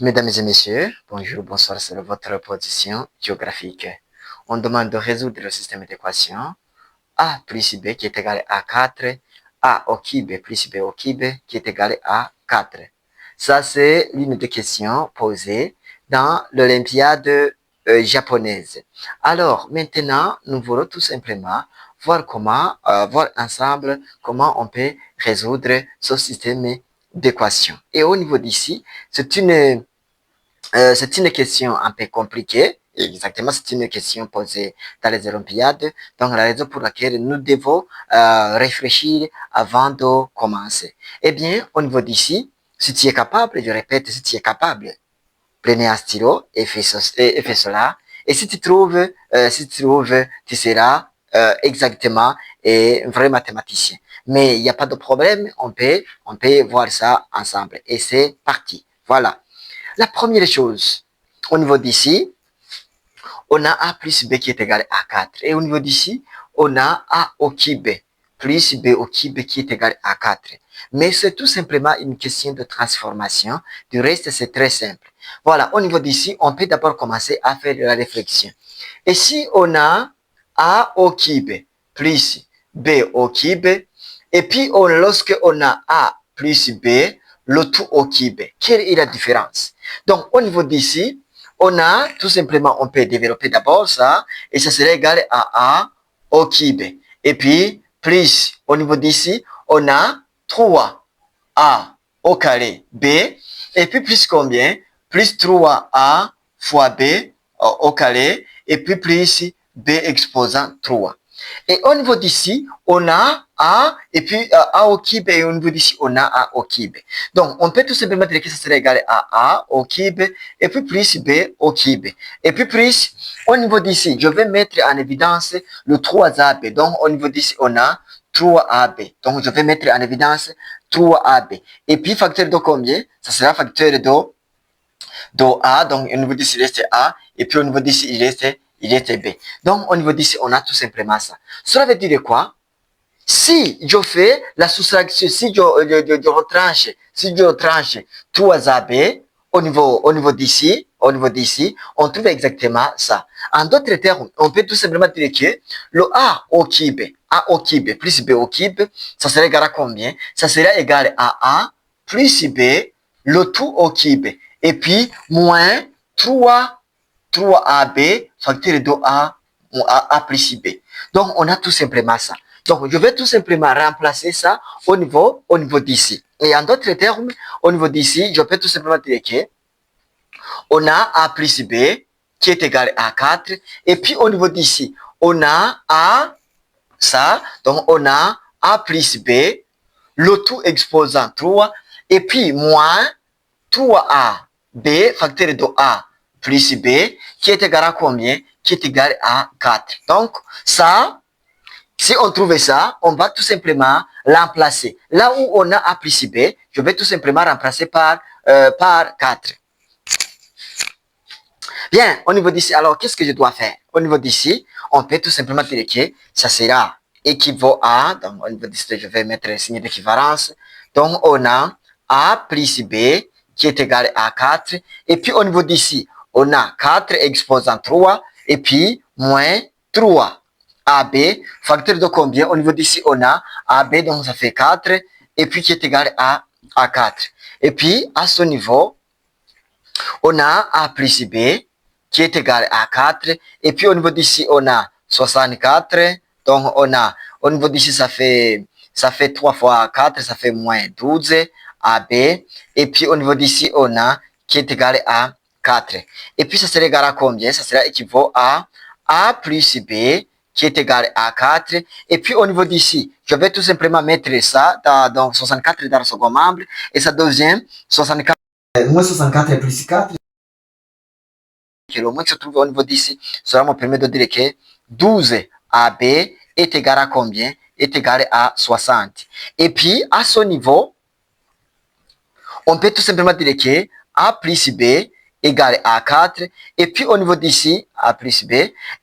Mesdames et messieurs, bonjour, bonsoir, c'est votre position géographique. On demande de résoudre le système d'équation A plus B qui est égal à 4, A au cube plus B au cube qui est égal à 4. Ça, c'est l'une des questions posées dans l'Olympiade japonaise. Alors, maintenant, nous voulons tout simplement voir ensemble comment on peut résoudre ce système d'équation. Et au niveau d'ici, c'est une question un peu compliquée. Exactement, c'est une question posée dans les Olympiades. Donc, la raison pour laquelle nous devons réfléchir avant de commencer. Eh bien, au niveau d'ici, si tu es capable, je répète, si tu es capable, prenez un stylo et fais cela. Et si tu trouves, tu seras exactement un vrai mathématicien. Mais il n'y a pas de problème, on peut voir ça ensemble. Et c'est parti. Voilà. La première chose, au niveau d'ici, on a A plus B qui est égal à 4. Et au niveau d'ici, on a A au cube plus B au cube qui est égal à 4. Mais c'est tout simplement une question de transformation. Du reste, c'est très simple. Voilà, au niveau d'ici, on peut d'abord commencer à faire la réflexion. Et si on a A au cube plus B au cube, et puis lorsque on a A plus B, le tout au cube, quelle est la différence? Donc, au niveau d'ici, on a tout simplement, on peut développer d'abord ça, et ça serait égal à A au cube. Et puis, plus, au niveau d'ici, on a 3A au carré B, et puis plus combien? Plus 3A fois B au carré, et puis plus B exposant 3. Et au niveau d'ici, on a A, et puis A au cube, et au niveau d'ici, on a A au cube. Donc, on peut tout simplement dire que ça serait égal à A au cube, et puis plus B au cube. Et puis plus, au niveau d'ici, je vais mettre en évidence le 3AB. Donc, au niveau d'ici, on a 3AB. Donc, je vais mettre en évidence 3AB. Et puis, facteur de combien? Ça sera facteur de A. Donc, au niveau d'ici, il reste A. Et puis, au niveau d'ici, il reste B. Donc, au niveau d'ici, on a tout simplement ça. Cela veut dire quoi? Si je fais la soustraction, si je retranche 3AB au niveau d'ici, on trouve exactement ça. En d'autres termes, on peut tout simplement dire que le A au cube plus B au cube, ça serait égal à combien? Ça serait égal à A plus B, le tout au cube. Et puis, moins 3AB, facteur de A plus B. Donc, on a tout simplement ça. Donc, je vais tout simplement remplacer ça au niveau d'ici. Et en d'autres termes, au niveau d'ici, je peux tout simplement dire que on a A plus B qui est égal à 4. Et puis, au niveau d'ici, on a A, ça. Donc, on a A plus B, le tout exposant 3. Et puis, moins 3AB, facteur de A plus B, qui est égal à combien? Qui est égal à 4. Donc, ça, si on trouve ça, on va tout simplement remplacer. Là où on a A plus B, je vais tout simplement remplacer par 4. Bien, au niveau d'ici, alors qu'est-ce que je dois faire? Au niveau d'ici, on peut tout simplement dire que ça sera équivaut à, donc au niveau d'ici, je vais mettre le signe d'équivalence. Donc, on a A plus B qui est égal à 4. Et puis, au niveau d'ici, on a 4 exposant 3 et puis moins 3. AB, facteur de combien? Au niveau d'ici, on a AB, donc ça fait 4, et puis qui est égal à 4. Et puis, à ce niveau, on a A plus B, qui est égal à 4, et puis au niveau d'ici, on a 64, donc on a, au niveau d'ici, ça fait 3 fois 4, ça fait moins 12, AB, et puis au niveau d'ici, on a qui est égal à 4. Et puis, ça serait égal à combien? Ça sera équivaut à A plus B, qui est égal à 4. Et puis, au niveau d'ici, je vais tout simplement mettre ça dans 64 dans le second membre. Et ça devient 64. Moins 64 plus 4. Le moins qui se trouve au niveau d'ici, cela me permet de dire que 12 AB est égal à combien? Est égal à 60. Et puis, à ce niveau, on peut tout simplement dire que A plus B égale à 4. Et puis, au niveau d'ici, A plus B.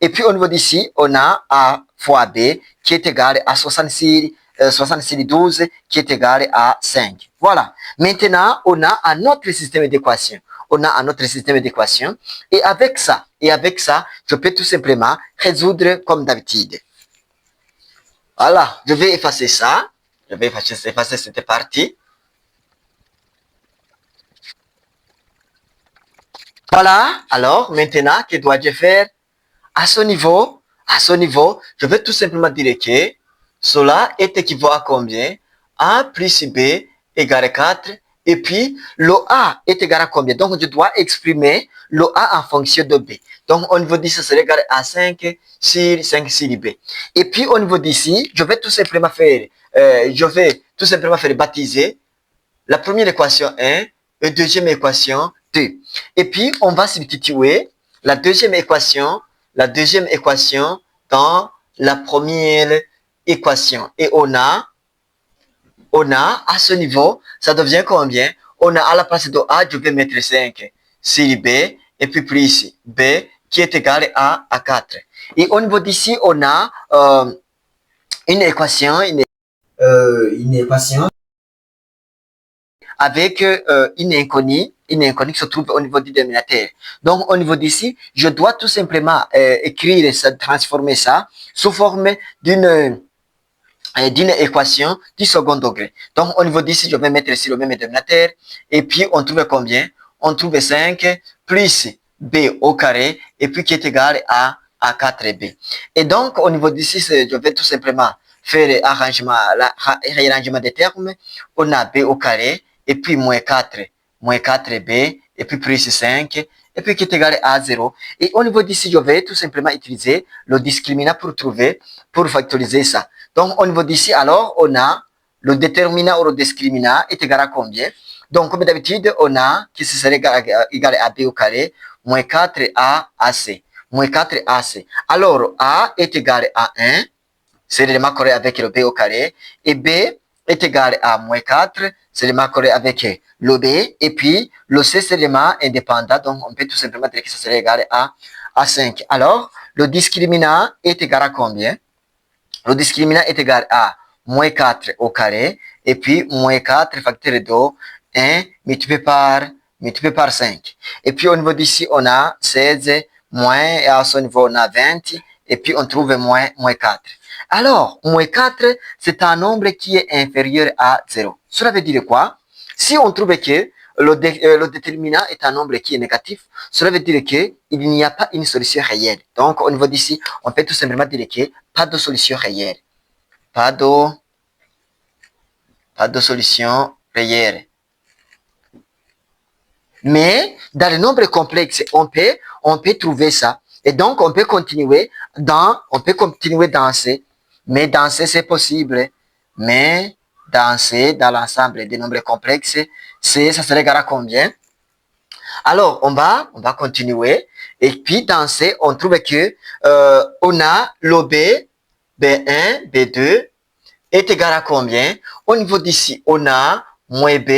Et puis, au niveau d'ici, on a A fois B qui est égal à 66, 12 qui est égal à 5. Voilà. Maintenant, on a un autre système d'équation. on a à notre système d'équation. Et avec ça, je peux tout simplement résoudre comme d'habitude. Voilà, je vais effacer ça. Je vais effacer cette partie. Voilà, alors maintenant, que dois-je faire? À ce niveau, je vais tout simplement dire que cela est équivaut à combien? A plus B égale 4. Et puis, le A est égal à combien? Donc, je dois exprimer le A en fonction de B. Donc, au niveau d'ici, ça serait égal à 5 sur 5 sur B. Et puis, au niveau d'ici, je vais tout simplement faire baptiser la première équation 1 et deuxième équation 2. Et puis, on va substituer la deuxième équation dans la première équation. Et on a à ce niveau, ça devient combien? On a à la place de A, je vais mettre 5 sur B, et puis plus B, qui est égal à 4. Et au niveau d'ici, on a une équation avec une inconnue qui se trouve au niveau du dénominateur. Donc, au niveau d'ici, je dois tout simplement écrire ça, transformer ça sous forme d'une équation du second degré. Donc, au niveau d'ici, je vais mettre ici le même dénominateur. Et puis, on trouve combien? On trouve 5 plus b au carré, et puis qui est égal à 4b. Et donc, au niveau d'ici, je vais tout simplement faire réarrangement des termes. On a b au carré, et puis moins 4b, et puis plus 5, et puis qui est égal à 0. Et au niveau d'ici, je vais tout simplement utiliser le discriminant pour factoriser ça. Donc, au niveau d'ici, alors, on a le déterminant ou le discriminant est égal à combien? Donc, comme d'habitude, on a qui serait égal à b au carré, moins 4a à c. Moins 4ac. Alors, a est égal à 1, c'est l'élément correct avec le b au carré, et b est égal à moins 4, c'est l'élément correct avec le b, et puis le c, c'est l'élément indépendant, donc on peut tout simplement dire que ça serait égal à 5. Alors, le discriminant est égal à combien? Le discriminant est égal à moins 4 au carré, et puis moins 4 facteur de 1 multiplié par 5. Et puis au niveau d'ici, on a 16, moins, et à ce niveau, on a 20, et puis on trouve moins 4. Alors, moins 4, c'est un nombre qui est inférieur à 0. Cela veut dire quoi? Si on trouve que le déterminant est un nombre qui est négatif, cela veut dire qu'il n'y a pas une solution réelle. Donc, au niveau d'ici, on peut tout simplement dire que pas de solution réelle. Pas de solution réelle. Mais dans les nombres complexes, on peut trouver ça. Et donc, on peut continuer dans C. Mais dans C, c'est possible. Mais dans C, dans l'ensemble des nombres complexes, ça serait égal à combien? Alors, on va continuer. Et puis, dans C, on trouve que on a le B1, B2 est égal à combien? Au niveau d'ici, on a moins B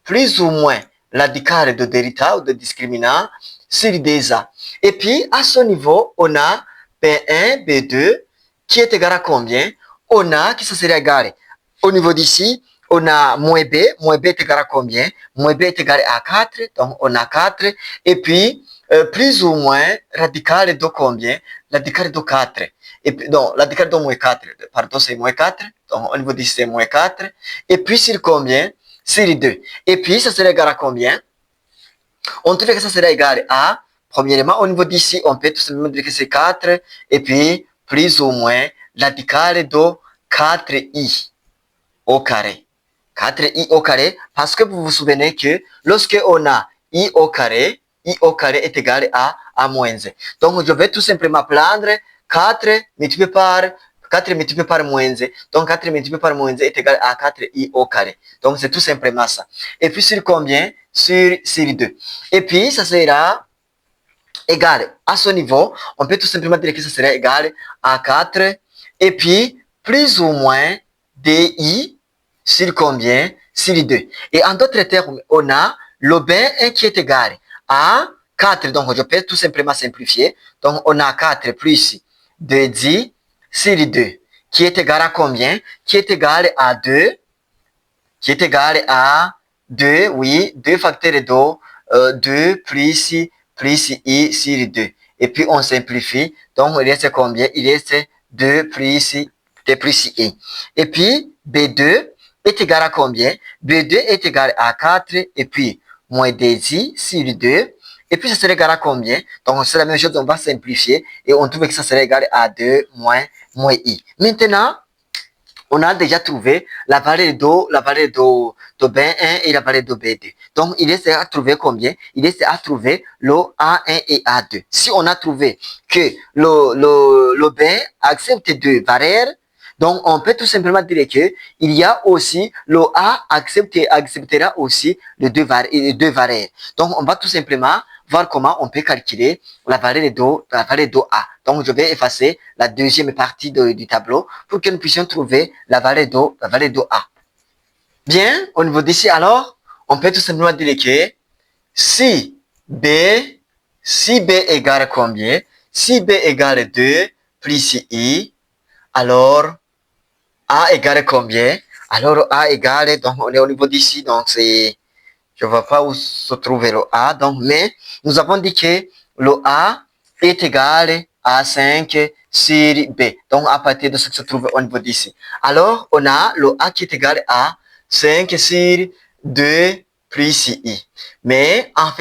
plus ou moins radical de delta ou de discriminant sur DA. Et puis, à ce niveau, on a B1, B2 qui est égal à combien? On a, qui ça serait égal? Au niveau d'ici, on a moins B est égal à combien? Moins B est égal à 4, donc on a 4. Et puis, plus ou moins radical de combien? Radical de 4. Et puis, donc, radical de moins 4, pardon, c'est moins 4. Donc, au niveau d'ici, c'est moins 4. Et puis, sur combien? Sur 2. Et puis, ça serait égal à combien? On trouve que ça serait égal à, premièrement, au niveau d'ici, on peut tout simplement dire que c'est 4. Et puis, plus ou moins radical de 4i au carré. 4i au carré, parce que vous vous souvenez que lorsque on a i au carré est égal à moins 1. Donc, je vais tout simplement prendre 4 multiplié par moins 1. Donc, 4 multiplié par moins 1 est égal à 4i au carré. Donc, c'est tout simplement ça. Et puis, sur combien? Sur 2. Et puis, ça sera égal à ce niveau. On peut tout simplement dire que ça serait égal à 4. Et puis, plus ou moins di sur combien? Sur 2. Et en d'autres termes, on a le B1 qui est égal à 4. Donc, je peux tout simplement simplifier. Donc, on a 4 plus 2i sur 2. Qui est égal à combien? Qui est égal à 2. Qui est égal à 2, oui, 2 facteurs de 2 plus I sur 2. Et puis on simplifie. Donc il reste combien? Il reste 2 plus I. Et puis B2 est égal à combien? B2 est égal à 4 et puis moins 2i sur 2. Et puis ça serait égal à combien? Donc c'est la même chose, on va simplifier et on trouve que ça serait égal à 2 moins i. Maintenant, on a déjà trouvé la valeur de B1 et la valeur de B2. Donc, il reste à trouver combien? Il reste à trouver le A1 et A2. Si on a trouvé que le B accepte deux valeurs, donc on peut tout simplement dire que il y a aussi le A acceptera aussi les deux valeurs. Donc, on va tout simplement voir comment on peut calculer la valeur de A. Donc, je vais effacer la deuxième partie du tableau pour que nous puissions trouver la valeur de A. Bien, au niveau d'ici, alors, on peut tout simplement dire que si B égale combien? Si B égale 2 plus I, alors A égale combien? Alors A égale, donc on est au niveau d'ici, donc c'est, je ne vois pas où se trouver le A, donc, mais nous avons dit que le A est égal à 5 sur B. Donc, à partir de ce qui se trouve au niveau d'ici. Alors, on a le A qui est égal à 5 sur 2 plus I. Mais en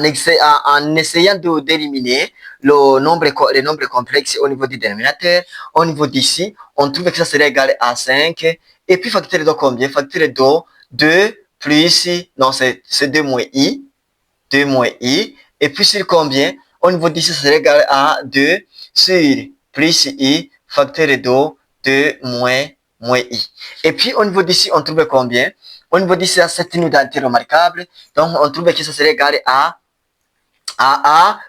essayant d'éliminer les nombres complexes au niveau du dénominateur, au niveau d'ici, on trouve que ça serait égal à 5. Et puis, facteur de combien? Facteur de 2 plus, non, c'est 2 moins I. 2 moins I. Et puis, sur combien? Au niveau d'ici, ça serait égal à 2 sur plus I, facteur de 2 moins I. Et puis, au niveau d'ici, on trouve combien? Au niveau d'ici, c'est une unité remarquable. Donc, on trouve que ça serait égal à A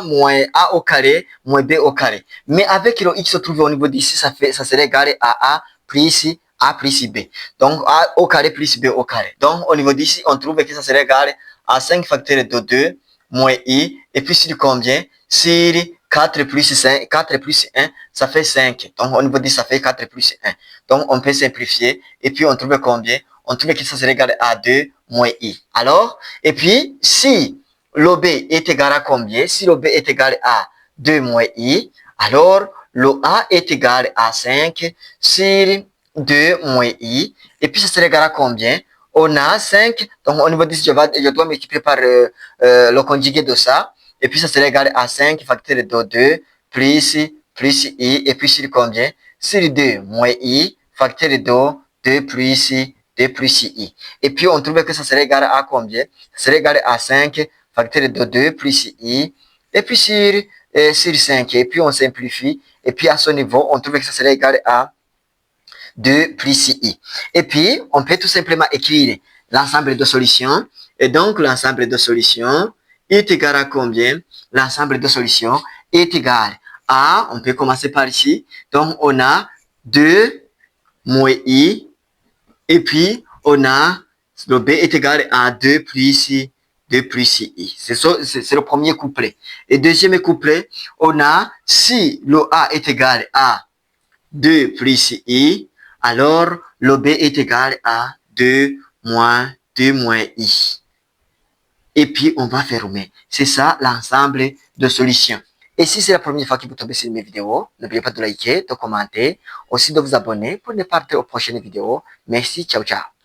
moins A au carré moins B au carré. Mais avec le X trouvé au niveau d'ici, ça serait égal à A plus B. Donc, A au carré plus B au carré. Donc, au niveau d'ici, on trouve que ça serait égal à 5 facteurs de 2 moins I. Et puis, sur combien? Sur 4 plus 1, ça fait 5. Donc, au niveau d'ici, ça fait 4 plus 1. Donc, on peut simplifier. Et puis, on trouve combien? On trouve que ça serait égal à 2 moins I. Alors, et puis, si le B est égal à combien? Si le B est égal à 2 moins I, alors le A est égal à 5 sur 2 moins I. Et puis, ça serait égal à combien? On a 5. Donc, au niveau de je dois multiplier par le conjugué de ça. Et puis, ça serait égal à 5 facteur de 2 plus I. Et puis, sur combien? Sur 2 moins I facteur de 2 plus I. Et puis, on trouve que ça serait égal à combien? Ça serait égal à 5 facteur de 2 plus I, et puis sur 5, et puis on simplifie, et puis à ce niveau, on trouve que ça serait égal à 2 plus I. Et puis, on peut tout simplement écrire l'ensemble de solutions, et donc l'ensemble de solutions est égal à combien? L'ensemble de solutions est égal à, on peut commencer par ici, donc on a 2 moins I, et puis on a, le B est égal à 2 plus I. C'est le premier couplet. Et deuxième couplet, on a si le A est égal à 2 plus I, alors le B est égal à 2 moins I. Et puis, on va fermer. C'est ça l'ensemble de solutions. Et si c'est la première fois que vous tombez sur mes vidéos, n'oubliez pas de liker, de commenter, aussi de vous abonner pour ne pas rater aux prochaines vidéos. Merci, ciao, ciao.